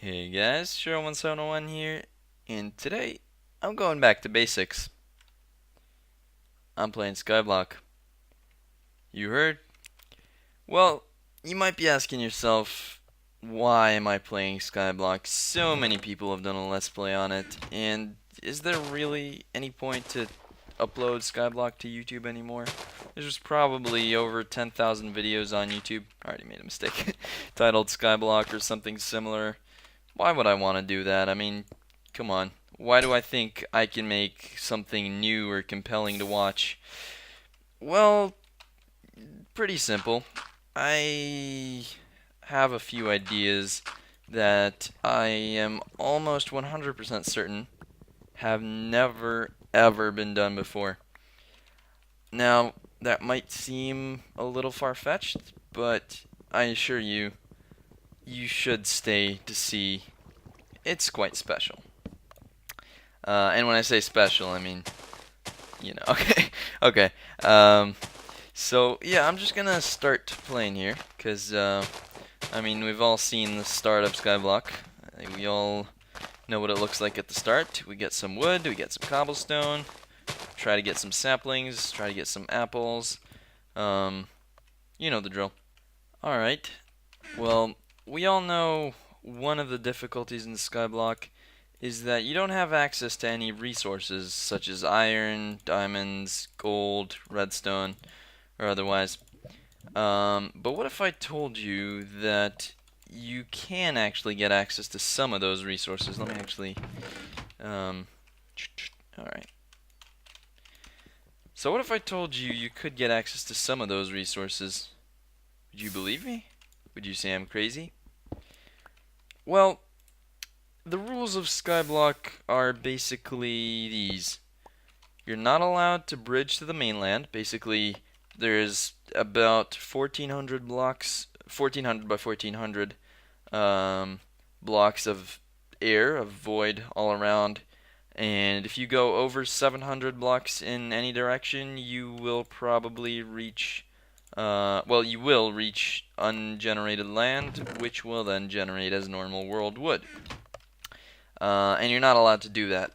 Hey guys, Sure1701 here, and today I'm going back to basics. I'm playing SkyBlock. You heard? Well, you might be asking yourself, why am I playing SkyBlock? So many people have done a Let's Play on it, and is there really any point to upload SkyBlock to YouTube anymore? There's probably over 10,000 videos on YouTube. I already made a mistake. Titled SkyBlock or something similar. Why would I want to do that? I mean, come on. Why do I think I can make something new or compelling to watch? Well, pretty simple. I have a few ideas that I am almost 100% certain have never ever been done before. Now, that might seem a little far-fetched, but I assure you, you should stay to see. It's quite special. And when I say special, I mean, okay, okay. So yeah, I'm just gonna start playing here, cause I mean, we've all seen the start of Skyblock. We all know what it looks like at the start. We get some wood, we get some cobblestone, try to get some saplings, try to get some apples. You know the drill. All right. Well, we all know one of the difficulties in the Skyblock is that you don't have access to any resources such as iron, diamonds, gold, redstone, or otherwise. But what if I told you that you can actually get access to some of those resources? Let me actually... Alright. So what if I told you you could get access to some of those resources? Would you believe me? Would you say I'm crazy? Well, the rules of Skyblock are basically these. You're not allowed to bridge to the mainland. Basically, there's about 1,400 blocks, 1,400 by 1,400 blocks of air, of void all around. And if you go over 700 blocks in any direction, you will probably reach, well, you will reach ungenerated land, which will then generate as normal world wood. And you're not allowed to do that.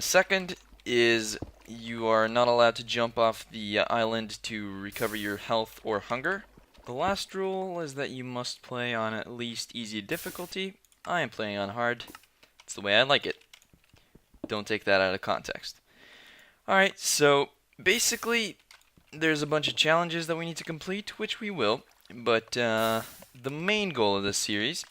Second is you are not allowed to jump off the island to recover your health or hunger. The last rule is that you must play on at least easy difficulty. I am playing on hard. It's the way I like it. Don't take that out of context. Alright, so basically there's a bunch of challenges that we need to complete, which we will. But the main goal of this series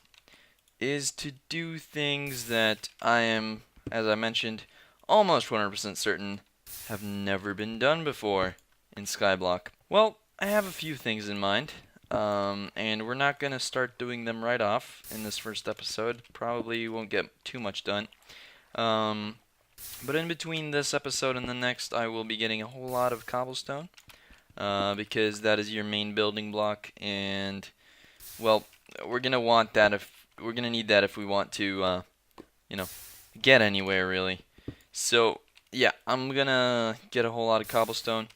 is to do things that I am, as I mentioned, almost 100% certain have never been done before in Skyblock. Well, I have a few things in mind, and we're not going to start doing them right off in this first episode. Probably won't get too much done. But in between this episode and the next, I will be getting a whole lot of cobblestone, because that is your main building block, and, well, we're going to want that if we're going to need that if we want to, get anywhere, really. So, yeah, I'm going to get a whole lot of cobblestone.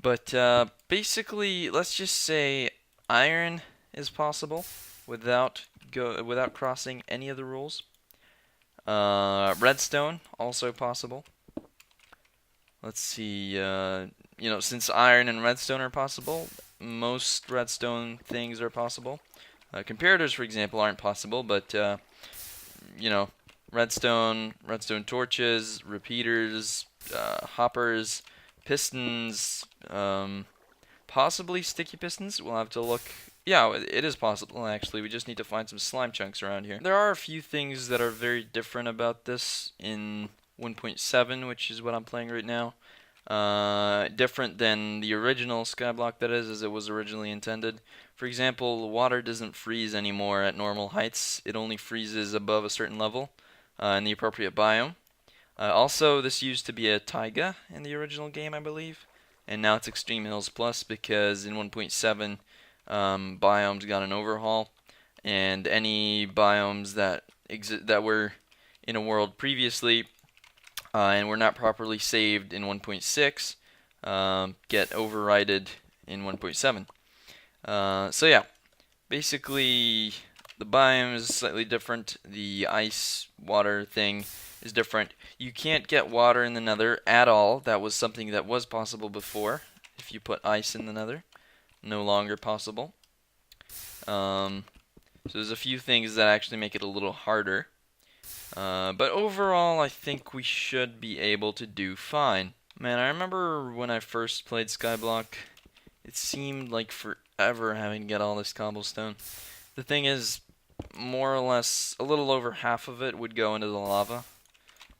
But, basically, let's just say iron is possible without crossing any of the rules. Redstone, also possible. Let's see, since iron and redstone are possible, most redstone things are possible. Comparators, for example, aren't possible, but, redstone torches, repeaters, hoppers, pistons, possibly sticky pistons. We'll have to look. Yeah, it is possible, actually. We just need to find some slime chunks around here. There are a few things that are very different about this in 1.7, which is what I'm playing right now. Different than the original Skyblock, that is, as it was originally intended. For example, water doesn't freeze anymore at normal heights. It only freezes above a certain level in the appropriate biome. Also, this used to be a taiga in the original game, I believe. And now it's Extreme Hills Plus because in 1.7, biomes got an overhaul. And any biomes that were in a world previously and were not properly saved in 1.6 get overridden in 1.7. So yeah, basically The biome is slightly different. The ice water thing is different. You can't get water in the nether at all. That was something that was possible before. If you put ice in the nether, no longer possible. So there's a few things that actually make it a little harder. But overall, I think we should be able to do fine. Man, I remember when I first played SkyBlock, it seemed like forever having to get all this cobblestone. The thing is, more or less, a little over half of it would go into the lava.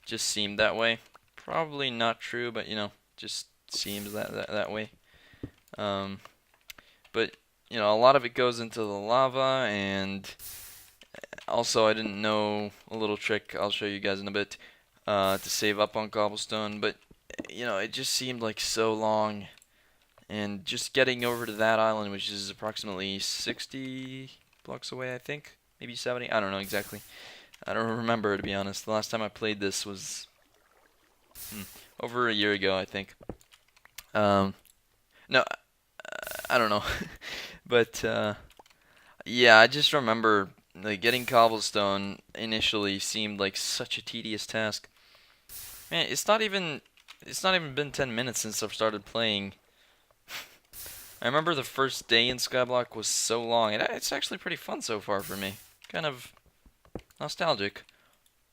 Just seemed that way. Probably not true, but you know, just seems that way. But you know, a lot of it goes into the lava, and also I didn't know a little trick I'll show you guys in a bit to save up on cobblestone. But you know, it just seemed like so long, and just getting over to that island, which is approximately 60 blocks away, I think, maybe 70. I don't know exactly. I don't remember, to be honest. The last time I played this was over a year ago, I think. No, I don't know. But yeah, I just remember like getting cobblestone initially seemed like such a tedious task. Man, it's not even been 10 minutes since I've started playing. I remember the first day in Skyblock was so long, and it's actually pretty fun so far for me. Kind of nostalgic.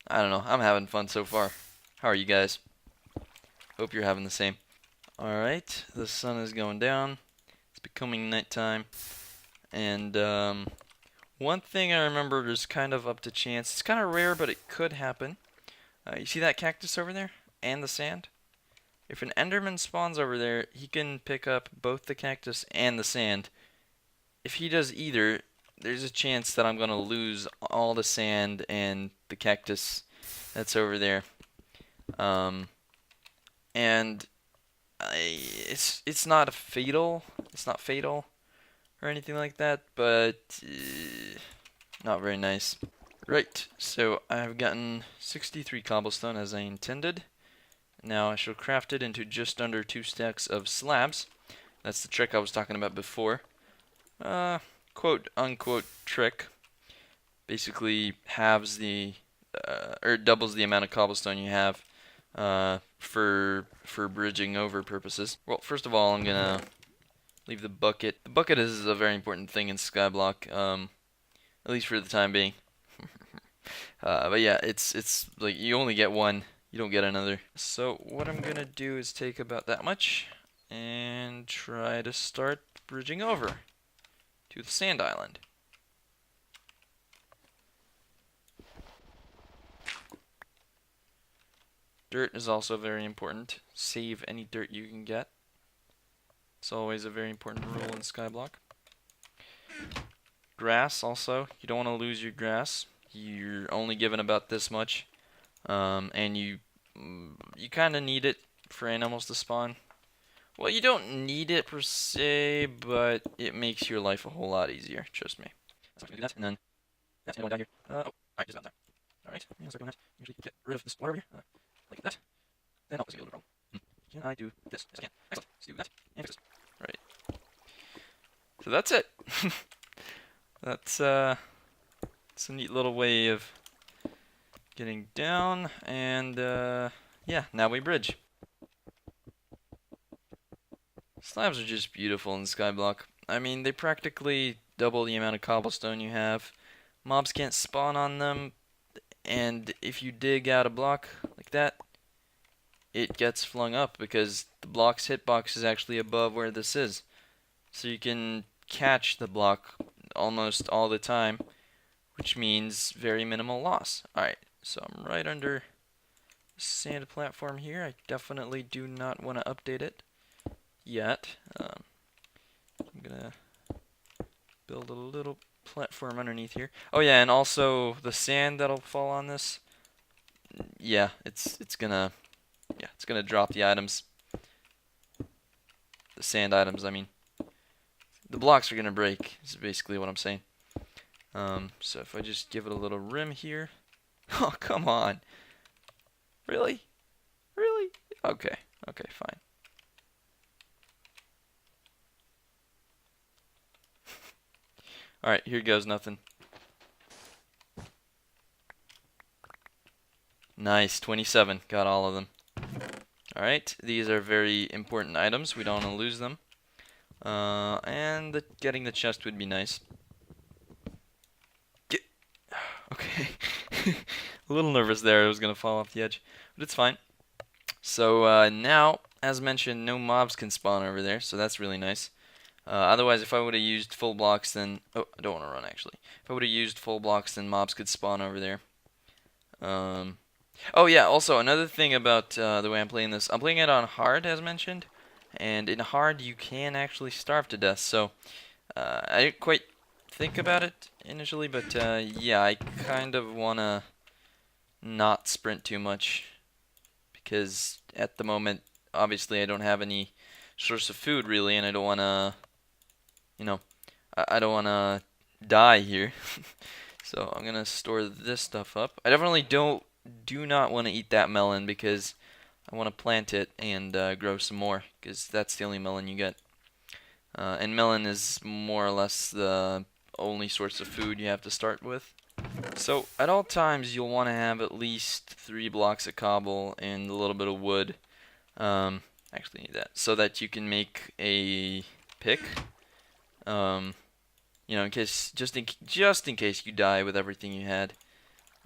I don't know, I'm having fun so far. How are you guys? Hope you're having the same. Alright, the sun is going down. It's becoming nighttime. And one thing I remember is kind of up to chance. It's kind of rare, but it could happen. You see that cactus over there? And the sand? If an enderman spawns over there, he can pick up both the cactus and the sand. If he does either, there's a chance that I'm going to lose all the sand and the cactus that's over there. And it's not fatal. It's not fatal or anything like that, but not very nice. Right, so I've gotten 63 cobblestone as I intended. Now I shall craft it into just under 2 stacks of slabs. That's the trick I was talking about before. Quote unquote trick. Basically halves the or doubles the amount of cobblestone you have for bridging over purposes. Well, first of all, I'm gonna leave the bucket. The bucket is a very important thing in Skyblock, at least for the time being. But yeah, it's like you only get one. You don't get another. So what I'm gonna do is take about that much and try to start bridging over to the sand island. Dirt is also very important. Save any dirt you can get. It's always a very important rule in Skyblock. Grass also. You don't want to lose your grass. You're only given about this much. And you kind of need it for animals to spawn. Well, you don't need it per se, but it makes your life a whole lot easier. Trust me. So I'm gonna do that, and then that's going down here. Oh, alright, just about there. Alright, yeah, start doing that. Usually get rid of this water over here, like that. Then I'll see a little problem. Can I do this? Yes, I can. Excellent. Let's do that and fix this. Right. So that's it. That's it's a neat little way of getting down, and yeah, now we bridge. Slabs are just beautiful in Skyblock. I mean, they practically double the amount of cobblestone you have. Mobs can't spawn on them, and if you dig out a block like that, it gets flung up because the block's hitbox is actually above where this is. So you can catch the block almost all the time, which means very minimal loss. Alright, so I'm right under the sand platform here. I definitely do not want to update it yet. I'm gonna build a little platform underneath here. Oh yeah, and also the sand that'll fall on this. Yeah, it's gonna drop the items. The sand items, I mean. The blocks are gonna break, is basically what I'm saying. So if I just give it a little rim here. Oh, come on. Really? Really? Okay. Okay, fine. Alright, here goes nothing. Nice, 27. Got all of them. Alright, these are very important items. We don't want to lose them. And getting the chest would be nice. Get. Okay. A little nervous there. I was going to fall off the edge. But it's fine. So now, as mentioned, no mobs can spawn over there. So that's really nice. Otherwise, if I would have used full blocks, then... Oh, I don't want to run, actually. If I would have used full blocks, then mobs could spawn over there. Oh, yeah, also, another thing about the way I'm playing this. I'm playing it on hard, as mentioned. And in hard, you can actually starve to death. So, I didn't quite think about it initially, but yeah, I kind of want to not sprint too much. Because at the moment, obviously, I don't have any source of food, really, and I don't want to... You know, I don't want to die here. So I'm gonna store this stuff up. I definitely do not want to eat that melon because I want to plant it and grow some more because that's the only melon you get. And melon is more or less the only source of food you have to start with. So at all times you'll want to have at least 3 blocks of cobble and a little bit of wood. Actually need that so that you can make a pick. You know, in case just in case you die with everything you had.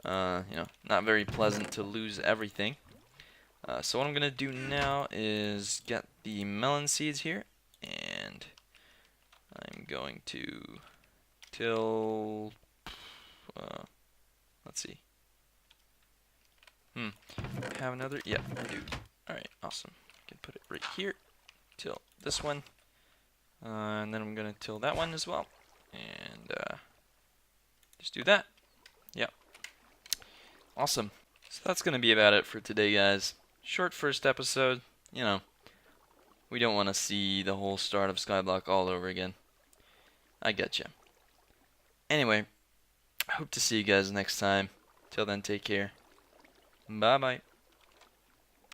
You know, not very pleasant to lose everything. So what I'm gonna do now is get the melon seeds here, and I'm going to till. Let's see. Have another? Yeah, I do. All right, awesome. I can put it right here. Till this one. And then I'm going to till that one as well. And just do that. Yep. Awesome. So that's going to be about it for today, guys. Short first episode. You know, we don't want to see the whole start of SkyBlock all over again. I getcha. Anyway, I hope to see you guys next time. Till then, take care. Bye-bye.